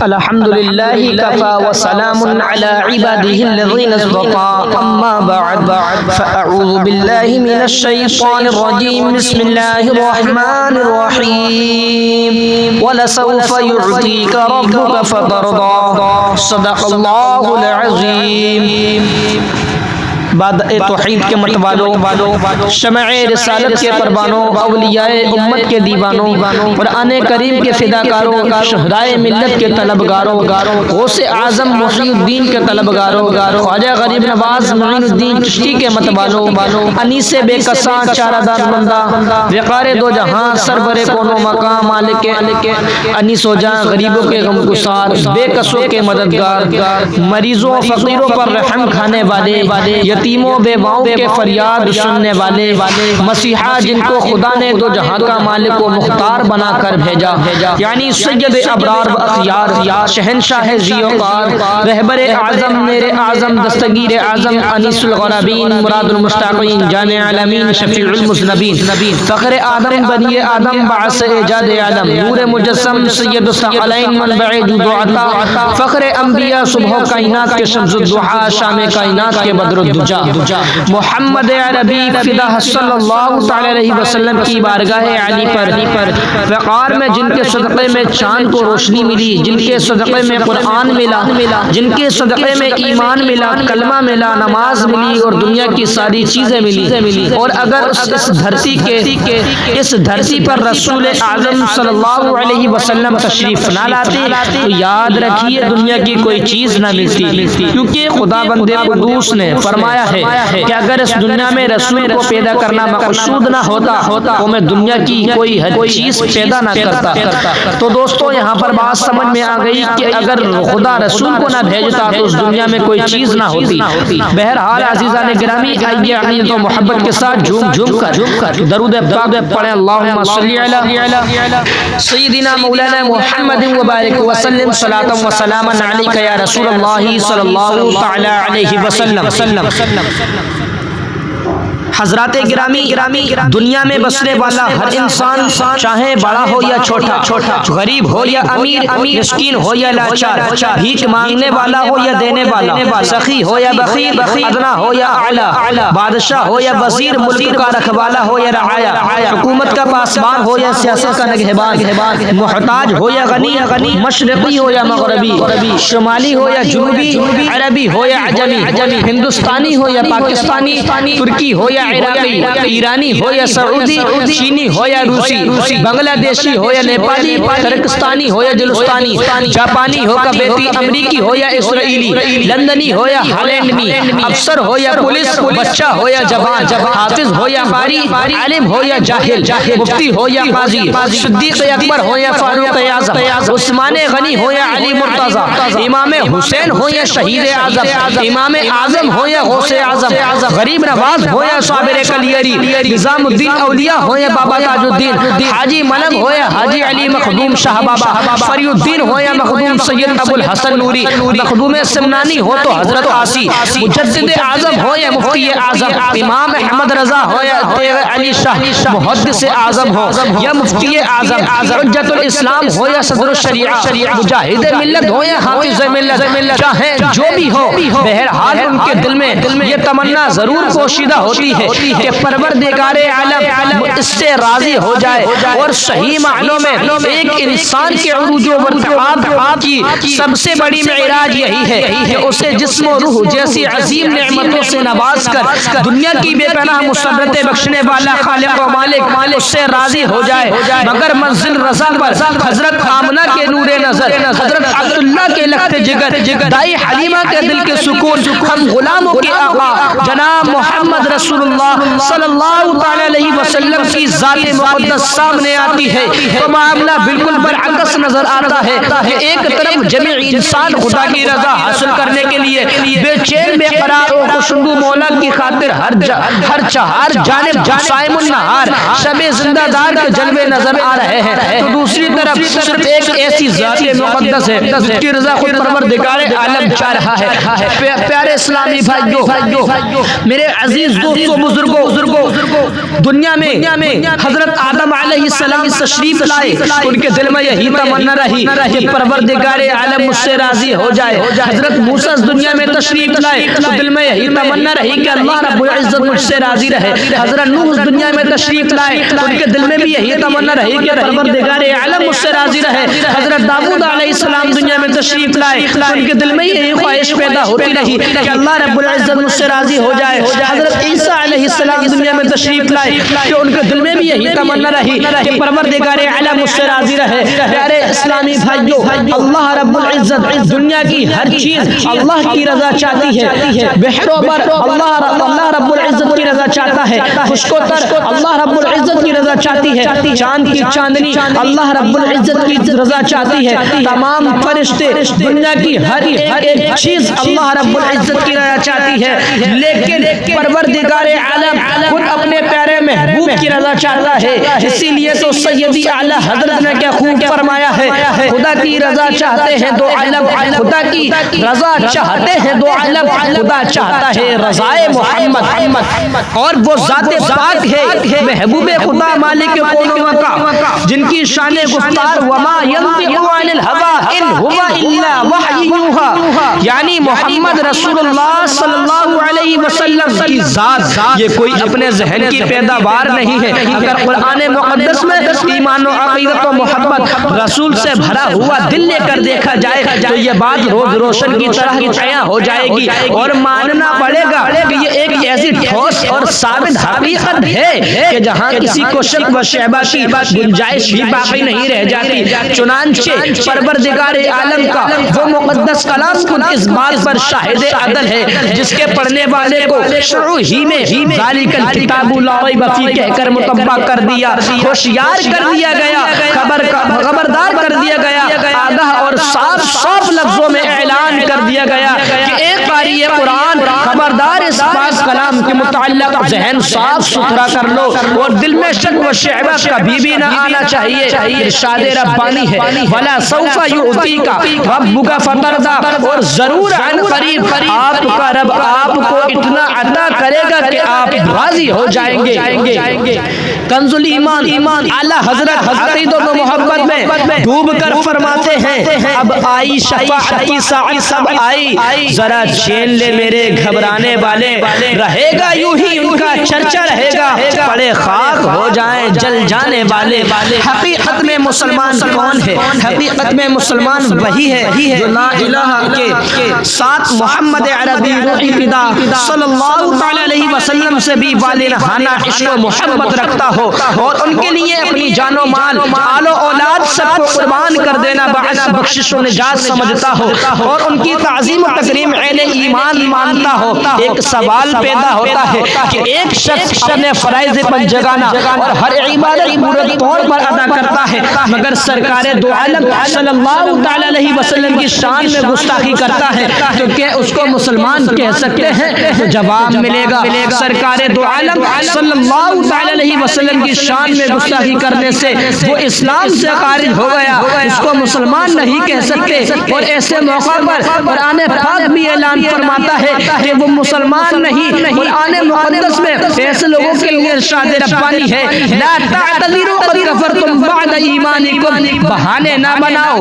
الحمد لله كفى وسلام على عباده الذين اصطفى أما بعد فأعوذ بالله من الشيطان الرجيم بسم الله الرحمن الرحيم ولسوف يعطيك ربك فترضى صدق الله العظيم. بعد توحید کے متوالوں، شمع رسالت کے پروانوں، اولیاء امت کے دیوانوں، قرآن کریم کے فداکاروں، شہدائے ملت کے طلبگاروں، غوث اعظم محی الدین کے طلبگاروں، خواجہ غریب نواز معین الدین چشتی کے متوالوں، انیس بے کساں چارہ دار بندہ، وقار دو جہاں، سرور کون و مقام، مالک انیس و جاں، غریبوں کے غم گسار، بے کسوں کے مددگار، مریضوں فقیروں پر رحم کھانے والے، یتیموں بیواؤں کے فریاد سننے والے، مسیحا جن کو خدا نے دو جہاں کا مالک و مختار بنا کر بھیجا، یعنی سید ابرار و اخیار، شہنشاہ ذیوقار، رہبر اعظم، میر اعظم، دستگیر اعظم، انیس الغرابین، مراد المشتاقین، جان عالمین، شفیع المذنبین، فخر آدم، بنی آدم، باعث ایجاد عالم، نور مجسم، سید الثقلین، منبع جود و عطا، فخر انبیاء، صبح کائنات کے شمس الضحیٰ، شام کائنات کے بدر الدجا، محمد عربی فدا صلی اللہ تعالی علیہ وسلم کی بارگاہ علی پر وقار میں جن کے صدقے میں چاند کو روشنی ملی، جن کے صدقے میں قرآن ملا، جن کے صدقے میں ایمان ملا، کلمہ ملا، نماز ملی اور دنیا کی ساری چیزیں ملی. اور اگر اس دھرتی پر رسول اعظم صلی اللہ علیہ وسلم تشریف نہ لاتے تو یاد رکھیے دنیا کی کوئی چیز نہ ملتی، کیونکہ خدا بند قدوس نے فرمایا ہے کہ اگر اس دنیا میں رسول کو پیدا کرنا مقصود نہ ہوتا تو میں دنیا کی کوئی چیز پیدا نہ کرتا. تو دوستو یہاں پر بات سمجھ میں آ گئی کہ اگر خدا رسول کو نہ بھیجتا تو اس دنیا میں کوئی چیز نہ ہوتی. بہرحال عزیزان گرامی، آئیے عقیدت و محبت کے ساتھ جھوم کر درود پاک پڑھیں. اللہم صلی علی سیدنا مولانا محمد وبارک وسلم صلاۃ و سلاما علیک یا رسول اللہ صلی اللہ تعالی علیہ وسلم. حضرات گرامی، دنیا میں بسنے والا ہر انسان چاہے بڑا ہو یا چھوٹا، غریب ہو یا امیر، مسکین ہو یا لاچار، بھیک مانگنے والا ہو یا دینے والا، سخی ہو یا بخیل، ادنا ہو یا اعلیٰ، بادشاہ ہو یا وزیر، ملک کا رکھوالا ہو یا رعایا، حکومت کا پاسبان ہو یا سیاست کا نگہبان، محتاج ہو یا غنی، مشرقی ہو یا مغربی، شمالی ہو یا جنوبی، عربی ہو یا عجمی، ہندوستانی ہو یا پاکستانی، ترکی ہو یا عراقی، ایرانی ہو یا سعودی، چینی ہو یا روسی، بنگلہ دیشی ہو یا نیپالی، ترکستانی ہو یا جلستانی، جاپانی ہو کویتی، امریکی ہو یا اسرائیلی، لندنی ہو یا ہالینڈی، افسر ہو یا پولیس، بچہ ہو یا جوان، حافظ ہو یا قاری، عالم ہو یا جاہل، مفتی ہو یا قاضی، صدیق اکبر ہو یا فاروق اعظم، عثمان غنی ہو یا علی مرتضی، امام حسین ہو یا شہید اعظم، امام اعظم ہو یا غوث اعظم، غریب نواز ہو یا صابر کلیری، نظام الدین اولیاء ہو یا بابا تاج الدین، حاجی ملنگ ہو یا حاجی علی مخدوم شاہ بابا، فری الدین ہو یا مخدوم سید ابو الحسن نوری، مخدوم سمنانی ہو تو حضرت آسی، مجدد اعظم ہو یا مفتی اعظم، امام احمد رضا ہو یا تیغ علی شاہ، محدث اعظم ہو یا مفتی اعظم، حجت الاسلام ہو یا صدر الشریعہ، مجاہد ملت ہو یا حافظ ملت، چاہے جو بھی ہو، بہرحال ان کے دل میں یہ تمنا ضرور پوشیدہ ہوتی ہے کہ پروردگار عالم اس سے راضی ہو جائے. اور صحیح معنوں میں ایک انسان کے عروج و ارتقاء کی سب سے بڑی معراج یہی ہے کہ اسے جسم و روح جیسی عظیم نعمتوں سے نواز کر دنیا کی بے پناہ مسرتیں بخشنے والا خالق و مالک اس سے راضی ہو جائے. مگر منزل رضا پر حضرت آمنہ کے نور نظر، حضرت عبداللہ کے لخت جگر، دائی حلیمہ کے دل کے سکون، ہم غلاموں کے آقا جناب محمد رسول اللہ صلی اللہ تعالی علیہ وسلم کی ذات مقدس سامنے آتی ہے تو معاملہ بالکل برعکس نظر آتا ہے کہ ایک طرف جميع انسان خدا کی رضا حاصل کرنے کے لیے بے چین بے قرار و خوشنو مولا کی خاطر ہر چہار جانب صائم النہار شب زندہ دار کے جلوے نظر آ رہے ہیں، تو دوسری طرف صرف ایک ایسی ذات مقدس ہے جس کی رضا خود پروردگار عالم چاہ رہا ہے۔ پیارے اسلامی بھائیوں، میرے عزیز دوستوں، بزرگوں، دنیا میں حضرت آدم علیہ السلام تشریف لائے، ان کے دل میں یہی تمنا رہی کہ پروردگار عالم مجھ سے راضی ہو جائے۔ حضرت موسیٰ دنیا میں تشریف لائے تو دل میں یہی تمنا رہی کہ اللہ رب العزت مجھ سے راضی رہے۔ حضرت نوح دنیا میں تشریف لائے تو ان کے دل میں بھی یہی تمنا رہی کہ پروردگار عالم مجھ سے راضی رہے۔ حضرت داؤد علیہ السلام دنیا میں تشریف لائے تو ان کے دل میں یہی خواہش پیدا ہوتی رہی کہ اللہ رب العزت مجھ سے راضی ہو جائے۔ حضرت عیسیٰ علیہ السلام دنیا میں تشریف لائے کہ ان کے دل میں بھی یہی تمنا رہی کہ پروردگار عالم مجھ سے راضی رہے۔ پیارے اسلامی بھائیوں، اللہ رب العزت دنیا کی ہر چیز اللہ کی رضا چاہتی ہے۔ بحروں پر اللہ رب العزت کی رضا چاہتا ہے، خشک و تر اللہ رب العزت کی رضا چاہتی ہے، چاند کی چاندنی اللہ رب العزت کی رضا چاہتی ہے، تمام فرشتے دنیا کی ہر ایک چیز اللہ رب العزت کی رضا چاہتی ہے، لیکن پروردگار عالم خود اپنے پیارے محبوب کی رضا چاہتا ہے۔ اسی لیے تو سیدی اعلیٰ حضرت نے کیا خوب فرمایا ہے، خدا کی رضا چاہتے ہیں دو عالم، خدا کی رضا چاہتے ہیں دو عالم، خدا چاہتا ہے رضائے محمد، اور وہ ذات پاک ہے محبوب خدا مالک کون و مکان، جن کی شان گفتار وما ينطق عن الهوى ان هو الا وحی یوحی، یعنی محمد رسول اللہ صلی اللہ علیہ وسلم کی ذات یہ کوئی اپنے ذہن کی پیداوار نہیں ہے۔ اگر قرآن مقدس میں ایمان و عقیدت و محبت رسول سے بھرا ہوا دل لے کر دیکھا جائے تو یہ بات روز روشن کی طرح عیاں ہو جائے گی، اور ماننا پڑے گا کہ یہ ایک ایسی ٹھوس اور ثابت حقیقت ہے کہ جہاں کسی کو شک و شبہ کی گنجائش بھی باقی نہیں رہ جاتی۔ چنانچہ پروردگار عالم کا وہ مقدس کلام خود اس بات پر شاہد عدل ہے، جس کے پڑھنے والے کو شروع ہی میں ذالک الکتاب لا ریب فیہ کہہ کر مطبع کر دیا، ہوشیار کر دیا گیا، خبردار کر دیا گیا، آگاہ اور صاف لفظوں میں اعلان کر دیا گیا کہ ایک قاری قرآن خبردار اس پاک کلام کے متعلق ذہن صاف ستھرا کر لو اور دل میں شک و شبہ کبھی بھی نہ آنا چاہیے۔ ارشاد ربانی ہے وَلَا سَوْفَ يُعْطِيكَ رَبُّكَ فَتَرْضَىٰ، اور ضرور عن قریب آپ کا رب آپ کو اتنا عطا کرے گا کہ آپ راضی ہو جائیں گے۔ کنز الایمان اعلیٰ حضرت عقیدت و محبت میں ڈوب کر فرماتے ہیں اب آئی شفاعت کی ساعت، سب آئی ذرا چین لے میرے گھبرانے والے، رہے گا یوں ہی ان کا چرچا رہے گا، پڑے خاک ہو جائیں جل جانے والے۔ حقیقت میں مسلمان کون ہے؟ حقیقت میں مسلمان وہی ہے جو لا الہ کے ساتھ محمد عربی روحی فدا صلی اللہ تعالی علیہ وسلم سے بھی والہانہ عشق و محبت رکھتا ہو، اور ان کے لیے اپنی جان و مال آل و اولاد سب کو قربان کر دینا باعث بخشش و نجات سمجھتا ہو، اور ان کی تعظیم و تکریم عین ایمان مانتا ہو۔ ایک سوال پیدا ہوتا ہے کہ ایک شخص اپنے فرائض پنجگانہ اور ہر عبادت پورے طور پر ادا کرتا ہے، مگر سرکار دو عالم صلی اللہ تعالی علیہ وسلم کی شان میں گستاخی کرتا ہے، تو کیا اس کو مسلمان کہہ سکتے ہیں؟ تو جواب ملے گا سرکار دو عالم صلی اللہ تعالی علیہ وسلم کی شان میں گستاخی کرنے سے وہ اسلام سے خارج ہو گیا، اس کو مسلمان نہیں کہہ سکتے۔ اور ایسے موقع پر قرآن پاک بھی اعلان فرماتا ہے کہ وہ مسلمان نہیں۔ قرآن مقدس میں ایسے لوگوں کے لیے ارشاد ربانی ہے لا تعتذروا قد کفرتم بعد ایمانکم، بہانے نہ بناؤ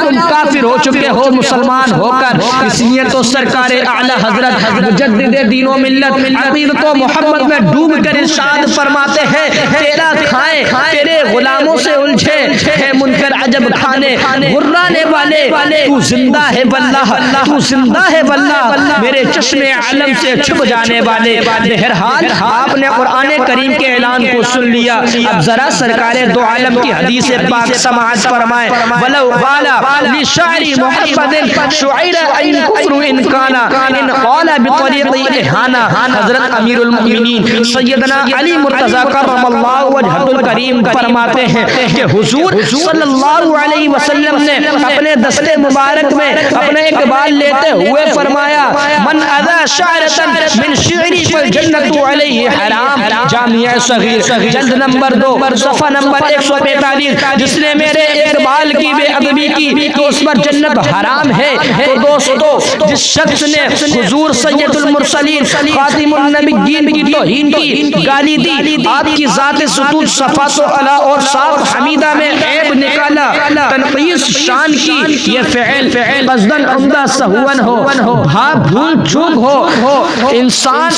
تم کافر ہو چکے ہو مسلمان ہو کر۔ اس لیے تو سرکار اعلیٰ حضرت مجدد دین و ملت عقیدت و محبت میں ڈوب کر ارشاد فرماتے ہیں تیرا کھائے تیرے غلاموں سے الجھے ہے منکر عجب کھانے غرانے والے، تو زندہ ہے واللہ میرے چشم عالم سے چھپ جانے والے۔ بہرحال آپ نے قرآن کریم کے اعلان کو سن لیا، اب ذرا سرکار دو عالم کی حدیث پاک سماعت فرمائیں ولو بالا لشاعر محمد شعیر این کفر ان کانا ان قال بطریق احانہ۔ حضرت امیر المؤمنین سیدنا علی مرتضی کرم اللہ وجہہ الکریم فرماتے ہیں کہ حضور صلی اللہ علیہ وسلم نے اپنے دست مبارک میں اپنے اقبال لیتے ہوئے فرمایا من اذا شعرۃ من شعری فالجنۃ علیہ حرام، جامعہ صغیر جلد نمبر 2 صفحہ نمبر 145، جس نے میرے ایک بال کی بے ادبی کی تو اس پر جنت حرام ہے۔ تو دوستو جس شخص نے حضور سید المرسلین خاتم النبیین کی توہین کی، گالی دی، آپ کی ذات ستوت صفات و علا اور صاف حمیدہ میں عیب نکالا، تنقیص شان کی، یہ فعل قصداً عمدہ سہون ہو، بھاپ بھول چوک ہو، انسان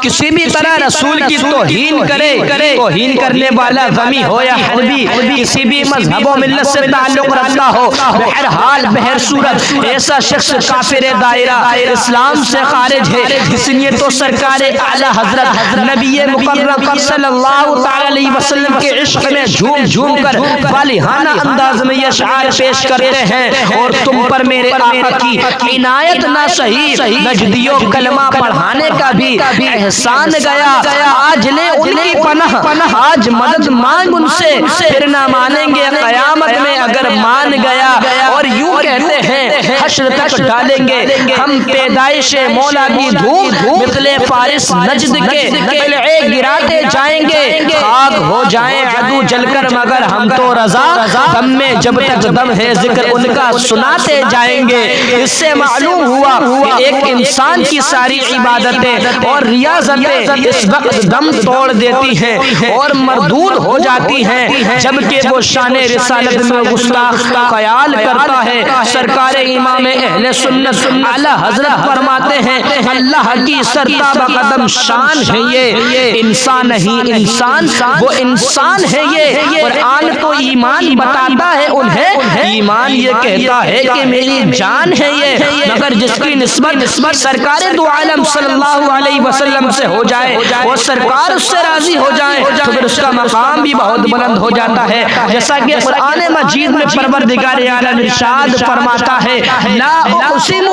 کسی بھی طرح رسول کی توہین کرے، توہین کرنے والا غمی ہو یا حربی، کسی بھی مذہب و ملت سے تعلق رکھتا ہو، بہرحال بہر صورت ایسا شخص کافر دائرہ اسلام سے خارج ہے۔ اس لیے تو سرکار اعلی حضرت نبی مکرم صلی اللہ تعالی علیہ وسلم کے عشق میں جھوم جھوم کر والہانہ انداز میں یہ اشعار پیش کرتے ہیں، اور تم پر میرے آقا کی عنایت نہ صحیح نجدیوں کلمہ پڑھانے کا بھی احسان گیا، آج لے ان کی پناہ، آج مدد مانگ ان سے، پھر نہ مانیں گے قیامت میں اگر مان گیا، اور یوں کہتے ہیں حشر تک ڈالیں گے ہم پیدائش مولا کی دھوپ، مثل فارس نجد کے قلعے گراتے جائیں گے، خاک ہو جائیں عدو جل کر مگر ہم تو رضا، دم میں جب تک دم ہے ذکر ان کا سناتے جائیں گے۔ اس سے معلوم ہوا کہ ایک انسان کی ساری عبادتیں اور ریاضتیں اس وقت دم توڑ دیتی ہیں اور مردود ہو جاتی ہیں جبکہ وہ شان رسالت میں گستاخ خیال کرتا ہے۔ سرکار امام اہل سنت اعلی حضرت فرماتے ہیں اللہ کی سرتاب قدم شان ہے یہ، انسان نہیں انسان، وہ انسان ہے یہ، قرآن تو ایمان بتاتا ہے انہیں، ایمان یہ کہتا ہے کہ میری جان ہے یہ، مگر جس کی نسبت سرکار دو عالم صلی اللہ علیہ وسلم سے ہو جائے اور سرکار اس سے راضی ہو جائے تو پھر اس کا مقام بھی بہت بلند ہو جاتا ہے، جیسا کہ قرآن مجید میں پروردگار عالم ارشاد فرماتا ہے لا اقسم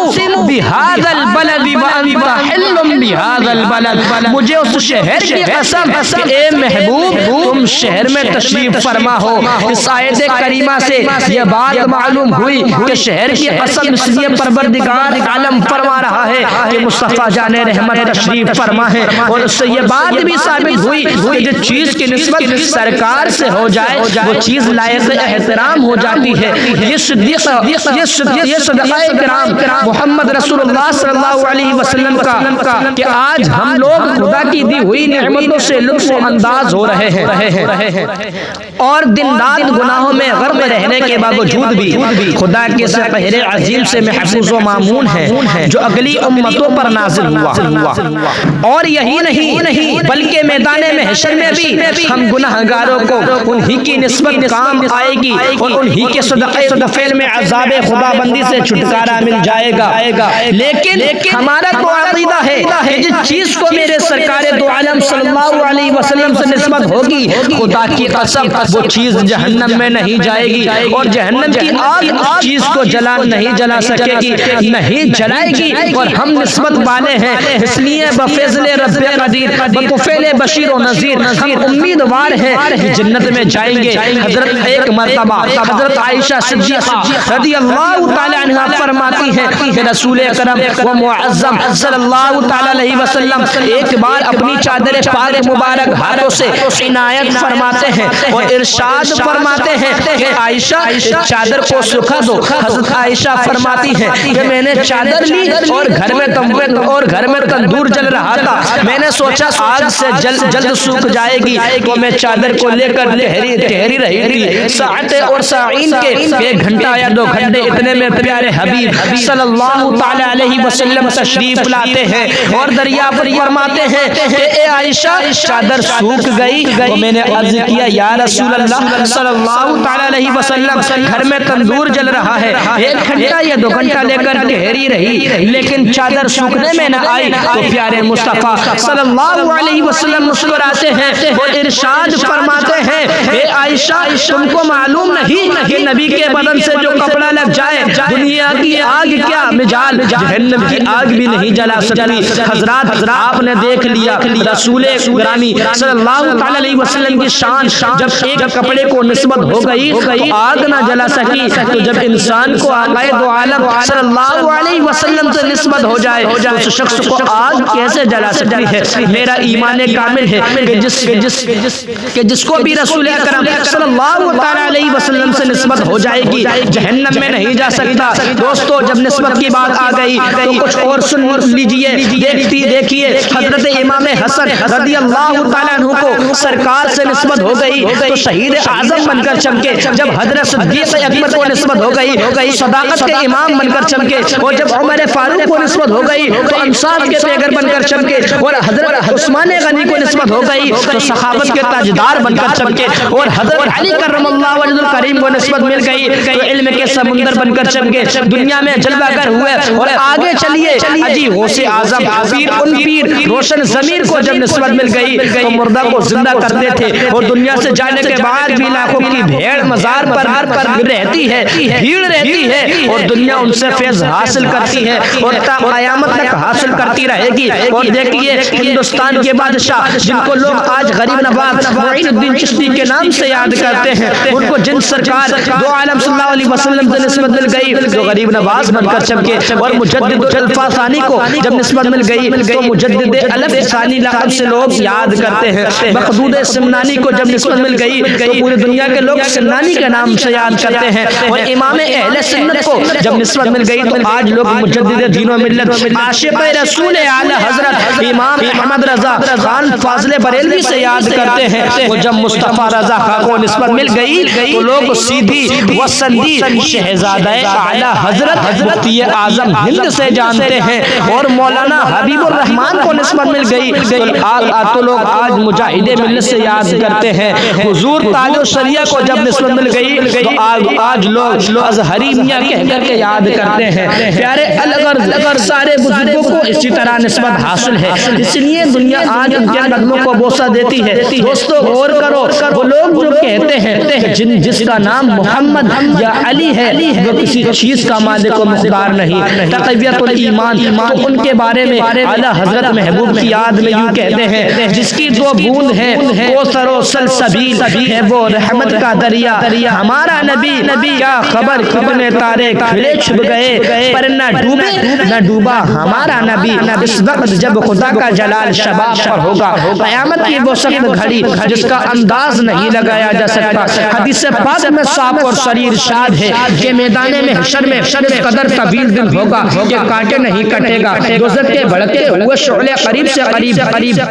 بہذا البلد وانت حل بہذا البلد، مجھے اس شہر کی قسم کہ اے محبوب تم شہر میں تشریف فرما ہو۔ اس آیت کریمہ سے یہ بات معلوم ہوئی کہ شہر کی قسم اس لیے پروردگار عالم فرما رہا ہے کہ مصطفیٰ جان رحمت تشریف فرما ہے، اور اس سے یہ بات بھی ثابت ہوئی کہ جس چیز کی نسبت سرکار سے ہو جائے وہ چیز لائق احترام ہو جاتی ہے۔ یہ صدقہ کرام محمد رسول اللہ صلی اللہ علیہ وسلم کا کہ آج ہم لوگ خدا کی دی ہوئی نعمتوں سے لطف و انداز ہو رہے ہیں اور دن رات گناہوں میں غرق رہنے کے باوجود بھی خدا کے سپہر عظیم سے محفوظ و مامون ہے جو اگلی امتوں پر نازل ہوا، اور یہی نہیں بلکہ میدان محشر میں بھی ہم گناہگاروں کو انہی کی نسبت کام آئے گی اور انہی کے صدقے فعل میں عذاب خدا بندی سے چھٹکارا مل جائے گا۔ لیکن ہمارا تو عقیدہ ہے کہ جس چیز کو میرے سرکار دو عالم صلی اللہ علیہ وسلم سے نسبت ہوگی خدا کی قسم وہ چیز جہنم میں نہیں جائے گی، اور جہنم کی آگ اس چیز کو نہیں جلا سکے گی، نہیں جلائے گی، اور ہم نسبت والے ہیں، اس لیے بفضل رب قدیر بکفیل بشیر و نذیر ہم امیدوار ہیں کہ جنت میں جائیں گے۔ حضرت ایک مرتبہ حضرت عائشہ صدیقہ رضی اللہ تعالی عنہ فرماتی ہیں کہ رسول اکرم و معظم صلی اللہ تعالی علیہ وسلم ایک بار اپنی چادر پاک مبارک ہاتھوں سے عنایت فرماتے ہیں اور ارشاد فرماتے ہیں کہ عائشہ چادر کو سکھا دو۔ حضرت عائشہ فرماتی ہیں کہ میں نے چادر لی اور گھر میں تندور جل رہا تھا، میں نے سوچا آگ سے جلد سوکھ جائے گی تو میں چادر کو لے کر ٹہری رہی تھی، ساعتیں اور ساعین کے 1 گھنٹہ یا 2 گھنٹے اتنے میں پیارے حبیب صلی اللہ تعالی علیہ وسلم تشریف لاتے ہیں اور دریافت فرماتے ہیں کہ اے عائشہ چادر سوکھ گئی، تو میں نے عرض کیا یا رسول اللہ صلی اللہ تعالی علیہ وسلم گھر میں تندور جل رہا ہے، 1 گھنٹہ یا 2 گھنٹہ لے کر ٹہری رہی لیکن چادر سوکھنے میں نہ آئی، تو پیارے مصطفیٰ صلی اللہ علیہ وسلم مسکراتے ہیں اور ارشاد فرماتے ہیں اے عائشہ تم کو معلوم نہیں کہ نبی کے بدن سے جو کپڑا لگ جائے دنیا کی آگ کیا مجال جہنم کی آگ بھی نہیں جلا سکتی۔ حضرات آپ نے دیکھ لیا رسول گرامی صلی اللہ تعالی علیہ وسلم کی شان جب جب کپڑے کو نسبت ہو گئی تو آگ نہ جلا سکی، تو جب انسان کو آقائے دو عالم صلی اللہ علیہ وسلم سے نسبت ہو جائے تو اس شخص کو آگ کیسے جلا سکتی ہے؟ میرا ایمان کامل ہے کہ جس کو بھی رسول اکرم صلی اللہ علیہ وسلم سے نسبت ہو جائے گی جہنم میں نہیں جا سکتا۔ دوستو جب نسبت کی بات آ گئی تو کچھ اور سن لیجئے، دیکھیے حضرت امام حسن رضی اللہ تعالیٰ عنہ کو سرکار سے نسبت ہو گئی تو شہید اعظم بن کر چمکے، جب حضرت صدیق اکبر کو نسبت ہو گئی صداقت کے امام بن کر چمکے، اور جب عمر فاروق کو نسبت ہو گئی تو انصاف کے پیغمبر بن کر چمکے، اور حضرت عثمان غنی کو نسبت ہو گئی تو صحابت کے تاجدار بن کر چمکے، اور حضرت علی کرم اللہ وجہ الکریم کو نسبت مل گئی تو علم کے سمندر بن کر چمکے، دنیا میں جلوہ گر ہوئے۔ اور آگے چلیے اجی غوث اعظم پیر روشن ضمیر کو جب نسبت مل گئی تو مردہ کو زندہ کرتے تھے، اور دنیا سے جانے کے بعد بھی لاکھوں کی بھیڑ مزار پر رہتی ہے، بھیڑ رہتی ہے، اور دنیا ان سے فیض حاصل کرتی ہے اور تا قیامت تک حاصل کرتی رہے گی۔ اور دیکھیے ہندوستان کے بادشاہ جن کو لوگ آج غریب نواز معین الدین چشتی کے نام سے یاد کرتے ہیں، ان کو جن سرکار دو عالم صلی اللہ علیہ وسلم سے نسبت مل گئی تو غریب نواز بن کر چمکے، اور مجدد الفا ثانی کو جب نسبت مل گئی تو مجدد الف ثانی لقب سے لوگ یاد کرتے ہیں، مخدود سمنانی کو جب نسبت مل گئی تو پوری دنیا کے لوگ سمنانی کے نام سے یاد کرتے ہیں، اور امام اہل سنت کو جب نسبت مل گئی تو آج لوگ مجدد دین و ملت عاشق رسول اعلی حضرت امام احمد رضا خان فاضل بریلوی سے یاد کرتے ہیں، وہ جب مصطفیٰ رضا خان کو نسبت مل گئی تو لوگ سیدھی و سندھی شہزادہ اعلی حضرت مفتی اعظم ہند سے جانتے ہیں، اور مولانا حبیب الرحمان کو نسبت مل گئی تو لوگ آج مجاہد ملت سے یاد کرتے ہیں، حضور تاج الشریعہ کو جب نسبت مل گئی تو آج لوگ ازہری میاں کہہ کر کے یاد کرتے ہیں۔ پیارے الغرض سارے بزرگوں کو اسی طرح نسبت حاصل ہے، اس لیے دنیا آج ان کے قدموں کو بوسہ دیتی ہے۔ دوستو غور کرو، وہ لوگ جو کہتے ہیں جس کا نام محمد یا علی ہے وہ کسی چیز کا مالک و مقدار نہیں، تقویت الایمان تو ان کے بارے میں اعلی حضرت محبوب کی یاد میں یوں کہتے ہیں، جس کی دو بوند ہے کوثر و سلسبیل ہے وہ رحمت کا دریا، ہمارا نبی کیا خبر کتنے تارے کھلے چھپ گئے پر نہ ڈوبے نہ ڈوبا ہمارا نبی، اس وقت جب خدا کا جلال شباب پر ہوگا، قیامت کی وہ سخت گھڑی جس کا انداز نہیں لگایا جا سکتا۔ حدیث پاک میں صاف اور صریح ارشاد ہے کہ میدان محشر میں اس قدر طویل دن ہوگا کہ کاٹے نہیں کٹے گا، دوزخ کے بھڑکتے ہوئے شعلے قریب سے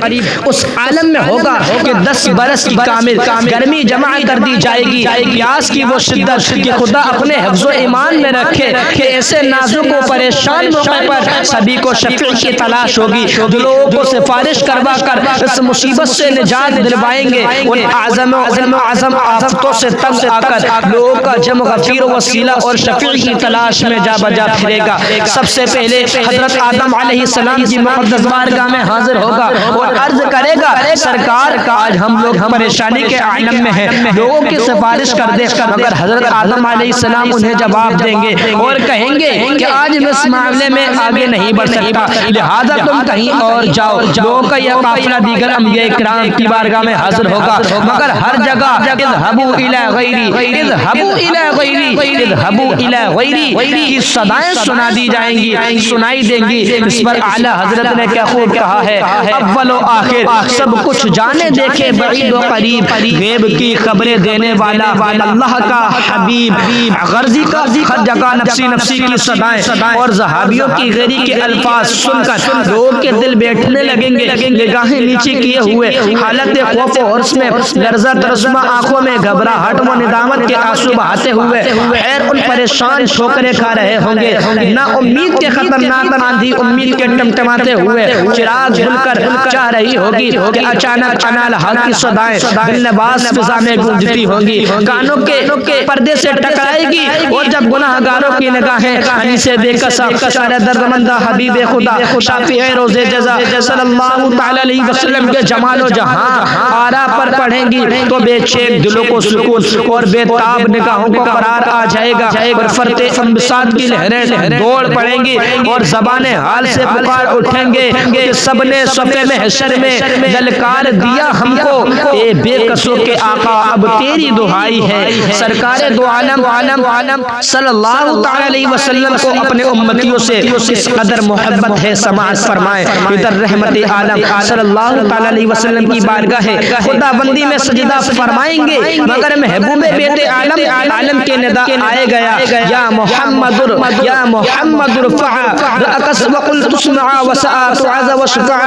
قریب اس عالم میں ہوگا کہ 10 برس کی کامل گرمی جمع کر دی جائے گی، پیاس کی وہ شدت کہ خدا اپنے حفظ و ایمان میں رکھے کہ ایسے نازک و پریشان موقع پر سبھی کو شفیع کی تلاش ہوگی جو لوگوں کو سفارش کروا کر اس مصیبت سے نجات دلوائیں گے۔ ان اعظم آفتوں سے تنگ آ کر لوگوں کا جمع غفیر وسیلہ اور شفیع کی تلاش میں جا بجا پھرے گا۔ سب سے پہلے حضرت آدم علیہ السلام کی مقدس بارگاہ میں حاضر ہوگا اور عرض کرے گا، سرکار آج ہم لوگ پریشانی کے عالم میں ہیں، لوگوں کی سفارش کر دے، مگر حضرت آدم علیہ السلام انہیں جواب دیں گے اور کہیں گے کہ آج میں اس معاملے میں آگے نہیں بڑھ سکتا، لہذا تم کہیں اور جاؤ۔ لوگوں کا یہ قافلہ دیگر انبیاء کرام کی بارگاہ میں حاضر ہوگا، مگر ہر جگہ اذهبوا الى غیری اذهبوا الى غیری اذهبوا الى غیری کی صدائیں سنا دی جائیں گی، سنائی دیں گی۔ اس پر اعلیٰ حضرت نے کیا خوب کہا ہے، اول و آخر سب کچھ جانے دیکھے بعید و قریب، غیب کی خبریں دینے والا اللہ کا حبیب، غرضی کا ہر جگہ نفسی نفسی کی صدائیں اور صحابیوں کی غیری کے الفاظ سن کر لوگوں کے دل بیٹھنے لگیں گے، نگاہیں نیچے کیے ہوئے حالت خوف و حرص میں لرزہ ترسمہ آنکھوں میں گھبراہٹ و ندامت کے آنسو بہاتے ہوئے خیر ان پریشان ٹھوکریں کھا رہے ہوں گے، نا امید کے خطرناک آندھی امید کے ٹمٹماتے ہوئے چراغ جل کر چاہ رہی ہوگی کہ اچانک انالہا کی صدائیں دل نواز فضا میں گونجتی ہوں گی، کانوں کے پردے سے ٹکرائے گی، اور جب گناہ گاروں کی نگاہیں ہنی سے بے کسا شار دردمندہ حبیب خدا شافع روز جزا صلی اللہ تعالی علیہ وسلم کے جمال و جہاں آرا پر پڑھیں گی تو بے چیک دلوں کو سکون اور بے تاب نگاہوں کو قرار آ جائے گا، اور فرتے انبساط کی لہریں دوڑ پڑیں گی اور زبان حال سے پکار اٹھیں گے کہ سب نے صفے محشر میں للکار دیا ہم کو، اے بے کسوں کے کے آقا اب تیری دعائی ہے. سرکار دو عالم صلی اللہ تعالی علیہ وسلم کو اپنے امتیوں سے اس قدر محبت ہے. سماعت فرمائے ادھر رحمت عالم صلی اللہ تعالی علیہ وسلم کی بارگاہ ہے. خدا بندی میں سجدہ فرمائیں گے مگر محبوب بیت عالم کے ندا آئے گیا. یا محمد ارفع رأسك وقل تسمع وساء تعز وشفع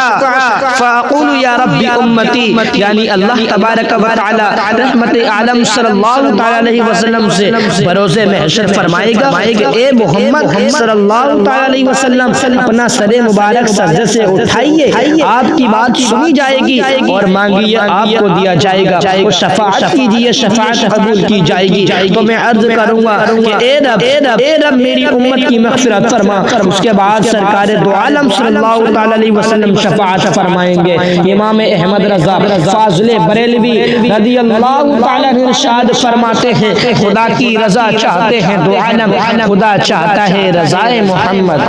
فاقول یا رب امتی. یعنی اللہ تبارک و تعالی رحمت عالم صلی اللہ تعالی علیہ وسلم سے بروز محشر فرمائے گا اے محمد صلی اللہ تعالی علیہ وسلم اپنا سر مبارک سجدے سے اٹھائیے, آپ کی بات سنی جائے گی اور مانگیے آپ کو دیا جائے گا. وہ شفاعت کیجیے شفاعت قبول کی جائے گی. تو میں عرض کروں گا کہ اے رب میری امت کی مغفرت فرما. اس کے بعد سرکار دو عالم صلی اللہ تعالی علیہ وسلم شفاعت فرمائیں گے. امام احمد رضا فاضل بریلوی رضی اللہ تعالی عنہ ارشاد فرماتے ہیں خدا کی رضا چاہتے ہیں دو عالم, خدا چاہتا ہے رضائے محمد.